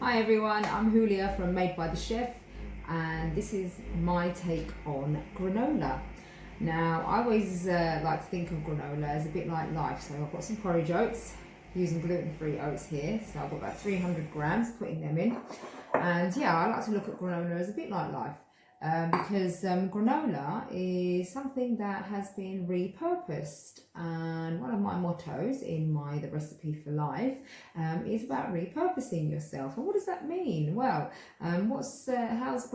Hi everyone, I'm Julia from Made by the Chef, and this is my take on granola. Now, I always like to think of granola as a bit like life. So I've got some porridge oats, using gluten-free oats here. So I've got about 300 grams, putting them in. And yeah, I like to look at granola as a bit like life. Because granola is something that has been repurposed, and one of my mottos in the recipe for life is about repurposing yourself. And what does that mean? Well, how's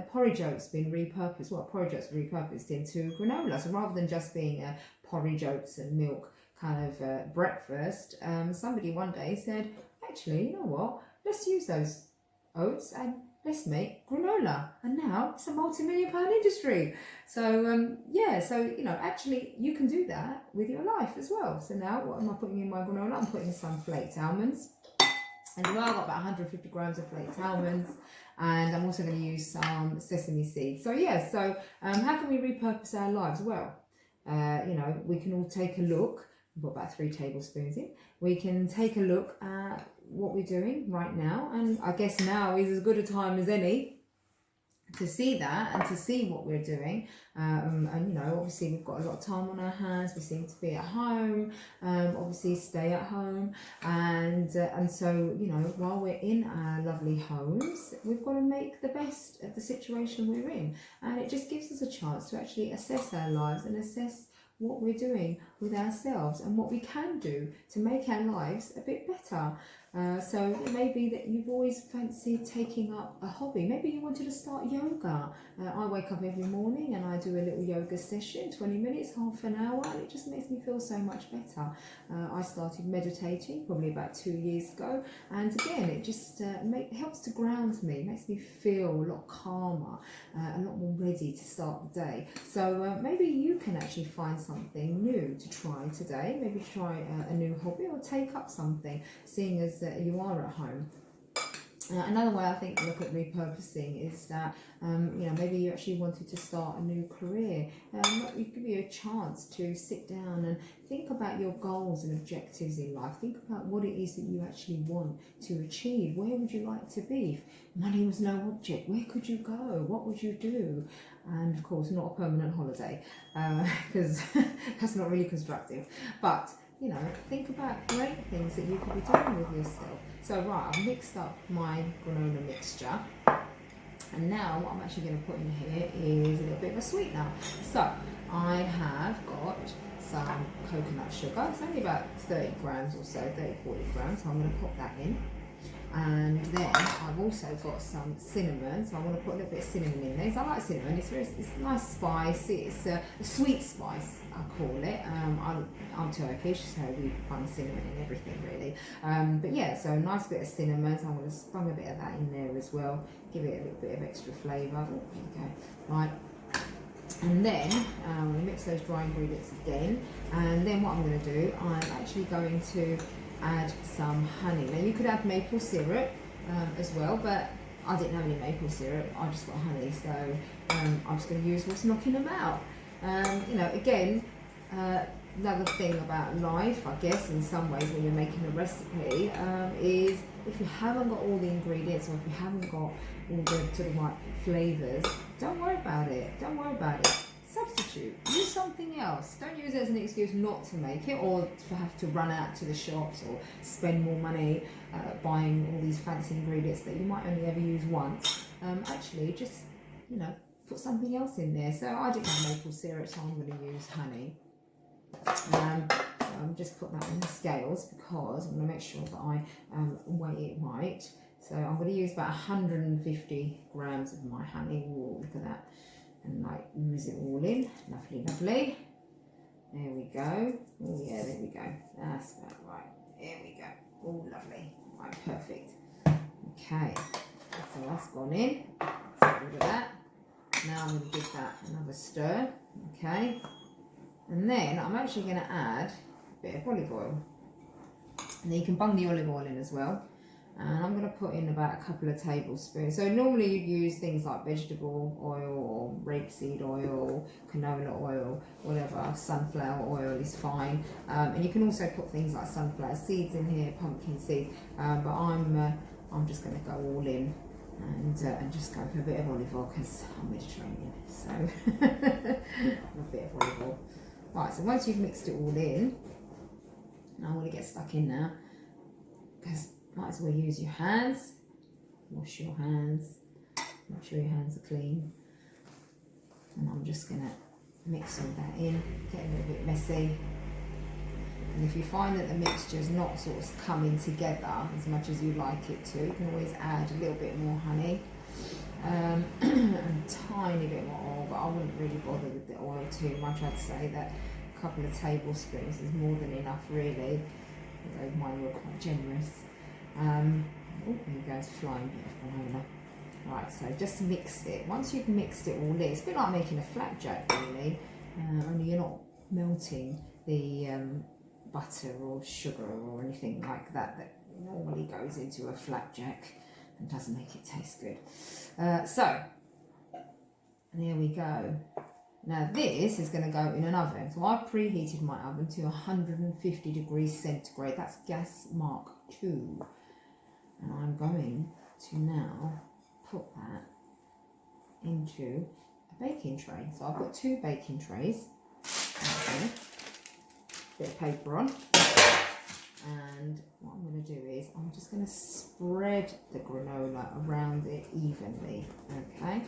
porridge oats been repurposed? Well, porridge oats repurposed into granola. So rather than just being a porridge oats and milk kind of breakfast, somebody one day said, actually, you know what, let's use those oats and let's make granola, and now it's a multi-million-pound industry. So actually you can do that with your life as well. So now what am I putting in my granola? I'm putting some flaked almonds, and well, I've got about 150 grams of flaked almonds, and I'm also going to use some sesame seeds. So how can we repurpose our lives? Well, we can all take a look. I've got about 3 tablespoons in. We can take a look at what we're doing right now, and I guess now is as good a time as any to see that and to see what we're doing. Obviously we've got a lot of time on our hands. We seem to be at home, obviously stay at home, and so while we're in our lovely homes, we've got to make the best of the situation we're in, and it just gives us a chance to actually assess our lives and assess what we're doing with ourselves and what we can do to make our lives a bit better. So it may be that you've always fancied taking up a hobby. Maybe you wanted to start yoga. I wake up every morning and I do a little yoga session, 20 minutes, half an hour, and it just makes me feel so much better. I started meditating probably about 2 years ago, and again it just helps to ground me, makes me feel a lot calmer, a lot more ready to start the day. So maybe you can actually find something new to try today. Maybe try a new hobby or take up something, seeing as you are at home. Another way I think to look at repurposing is that maybe you actually wanted to start a new career. It give you a chance to sit down and think about your goals and objectives in life. Think about what it is that you actually want to achieve. Where would you like to be? If money was no object, where could you go? What would you do? And of course, not a permanent holiday, because that's not really constructive. But think about great things that you could be doing with yourself. So I've mixed up my granola mixture, and now what I'm actually going to put in here is a little bit of a sweetener. So I have got some coconut sugar. It's only about 30 grams or so, 40 grams. So I'm going to pop that in. And then I've also got some cinnamon, so I want to put a little bit of cinnamon in there. So I like cinnamon. It's a nice spice. It's a sweet spice, I call it. I'm Turkish, so we find cinnamon in everything really. But yeah, so a nice bit of cinnamon. So I'm going to spring a bit of that in there as well. Give it a little bit of extra flavour. Oh, there you go. Right. And then I'm going to mix those dry ingredients again. And then what I'm going to do, I'm actually going to add some honey. Now you could add maple syrup as well, but I didn't have any maple syrup. I just got honey, so I'm just going to use what's knocking them out. Again, another thing about life, I guess, in some ways when you're making a recipe, is if you haven't got all the ingredients, or if you haven't got all the sort of right flavours, don't worry about it. Don't worry about it. Substitute. Use something else. Don't use it as an excuse not to make it, or to have to run out to the shops or spend more money buying all these fancy ingredients that you might only ever use once. Actually, just put something else in there. So I didn't have maple syrup, so I'm going to use honey. So I'm just put that in the scales because I'm going to make sure that I weigh it right. So I'm going to use about 150 grams of my honey. Ooh, look at that. And ooze it all in. Lovely, lovely. There we go. Oh yeah, there we go. That's about right. There we go. Oh, lovely. Right, perfect. Okay. So that's gone in. So rid of that. Now I'm going to give that another stir. Okay. And then I'm actually going to add a bit of olive oil. And then you can bung the olive oil in as well. And I'm going to put in about a couple of tablespoons. So normally you'd use things like vegetable oil or rapeseed oil, canola oil, whatever. Sunflower oil is fine. And you can also put things like sunflower seeds in here, pumpkin seeds. But I'm I'm just going to go all in and just go for a bit of olive oil because I'm Mediterranean, so a bit of olive oil. Right, so once you've mixed it all in, I want to get stuck in now because might as well use your hands. Wash your hands, make sure your hands are clean, and I'm just going to mix all that in, get a little bit messy. And if you find that the mixture is not sort of coming together as much as you like it to, you can always add a little bit more honey and a tiny bit more oil, but I wouldn't really bother with the oil too much. I'd say that a couple of tablespoons is more than enough really, although mine were quite generous. Oh, there goes flying bit of granola. Right, so just mix it. Once you've mixed it all in, it's a bit like making a flapjack really, only you're not melting the butter or sugar or anything like that that normally goes into a flapjack and doesn't make it taste good. So there we go. Now this is going to go in an oven. So I've preheated my oven to 150 degrees centigrade. That's gas mark 2. And I'm going to now put that into a baking tray. So I've got 2 baking trays. Okay. Bit of paper on, and what I'm going to do is I'm just going to spread the granola around it evenly. Okay,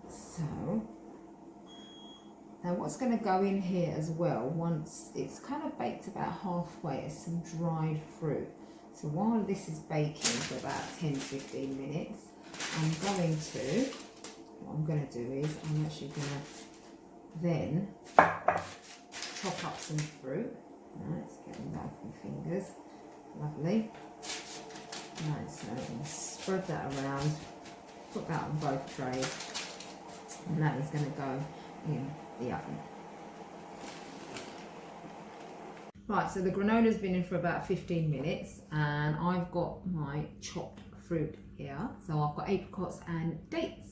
so now what's going to go in here as well, once it's kind of baked about halfway, is some dried fruit. So while this is baking for about 10-15 minutes, what I'm going to do is I'm actually going to then chop up some fruit. Right, it's getting that off my fingers. Lovely. Right, so I'm going to spread that around, put that on both trays, and that is going to go in the oven. Right, so the granola's been in for about 15 minutes, and I've got my chopped fruit here. So I've got apricots and dates.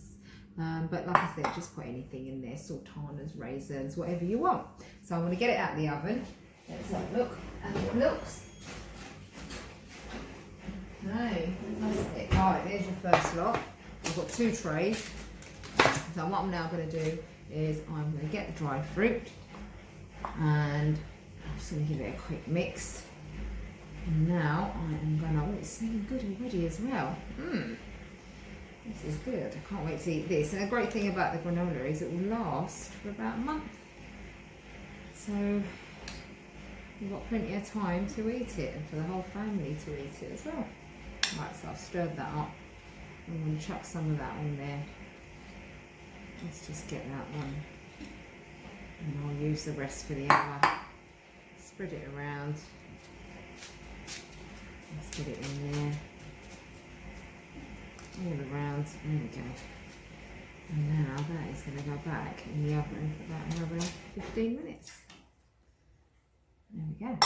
But like I said, just put anything in there, sultanas, raisins, whatever you want. So I'm going to get it out of the oven. Let's have a look at how it looks. Okay, fantastic. Right, there's your first lot. I've got 2 trays. So what I'm now going to do is I'm going to get the dried fruit, and I'm just going to give it a quick mix. And now I am going to, oh, it's smelling good already as well. This is good. I can't wait to eat this. And the great thing about the granola is it will last for about a month. So you've got plenty of time to eat it, and for the whole family to eat it as well. Right, so I've stirred that up. I'm going to chuck some of that on there. Let's just get that one. And I'll use the rest for the other. Spread it around. Let's get it in there. All around, there we go. And now that is going to go back in the oven for about another 15 minutes. There we go.